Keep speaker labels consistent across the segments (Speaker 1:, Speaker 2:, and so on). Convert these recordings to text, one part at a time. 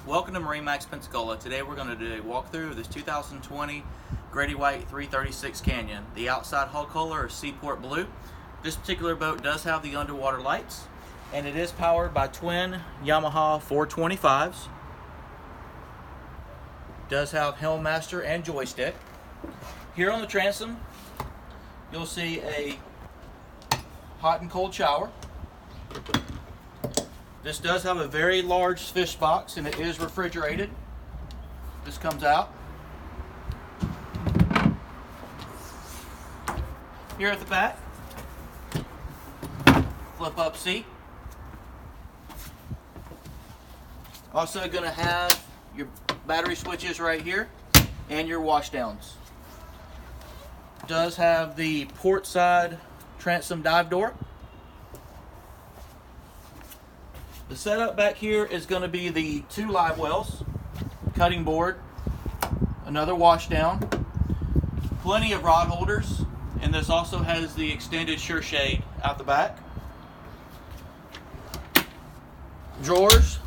Speaker 1: Welcome to MarineMax Pensacola. Today we're going to do a walkthrough of this 2020 Grady-White 336 Canyon. The outside hull color is Seaport Blue. This particular boat does have the underwater lights, and it is powered by twin Yamaha 425s. Does have helm master and joystick. Here on the transom, you'll see a hot and cold shower. This does have a very large fish box, and it is refrigerated. This comes out. Here at the back, flip up seat. Also going to have your battery switches right here and your wash downs. Does have the port side transom dive door. The setup back here is going to be the 2 live wells, cutting board, another wash down, plenty of rod holders, and this also has the extended sure shade out the back. Drawers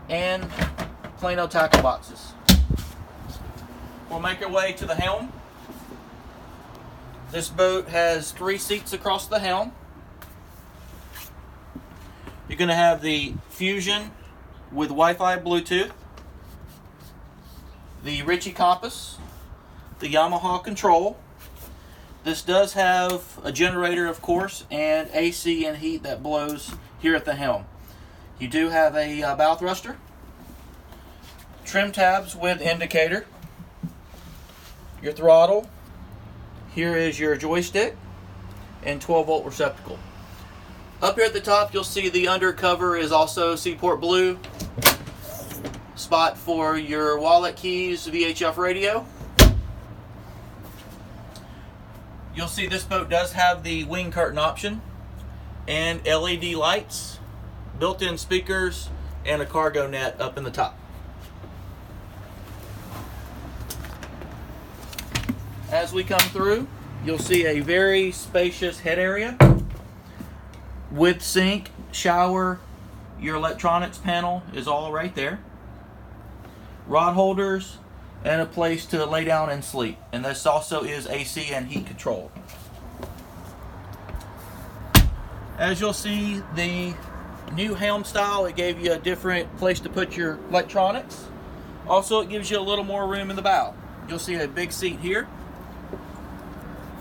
Speaker 1: and Plano tackle boxes. We'll make our way to the helm. This boat has 3 seats across the helm. You're going to have the Fusion with Wi-Fi Bluetooth, the Ritchie compass, the Yamaha control. This does have a generator, of course, and AC and heat that blows here at the helm. You do have a bow thruster, trim tabs with indicator, your throttle, here is your joystick, and 12-volt receptacle. Up here at the top, you'll see the undercover is also Seaport Blue. Spot for your wallet, keys, VHF radio. You'll see this boat does have the wing curtain option and LED lights, built-in speakers, and a cargo net up in the top. As we come through, you'll see a very spacious head area with sink, shower. Your electronics panel is all right there. Rod holders and a place to lay down and sleep. And this also is AC and heat control. As you'll see, the new helm style, it gave you a different place to put your electronics. Also, it gives you a little more room in the bow. You'll see a big seat here.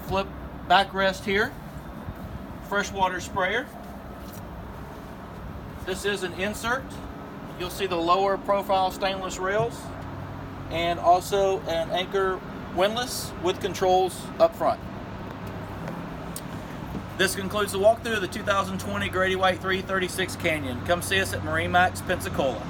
Speaker 1: Flip backrest here. Freshwater sprayer. This is an insert. You'll see the lower profile stainless rails and also an anchor windlass with controls up front. This concludes the walkthrough of the 2020 Grady-White 336 Canyon. Come see us at MarineMax Pensacola.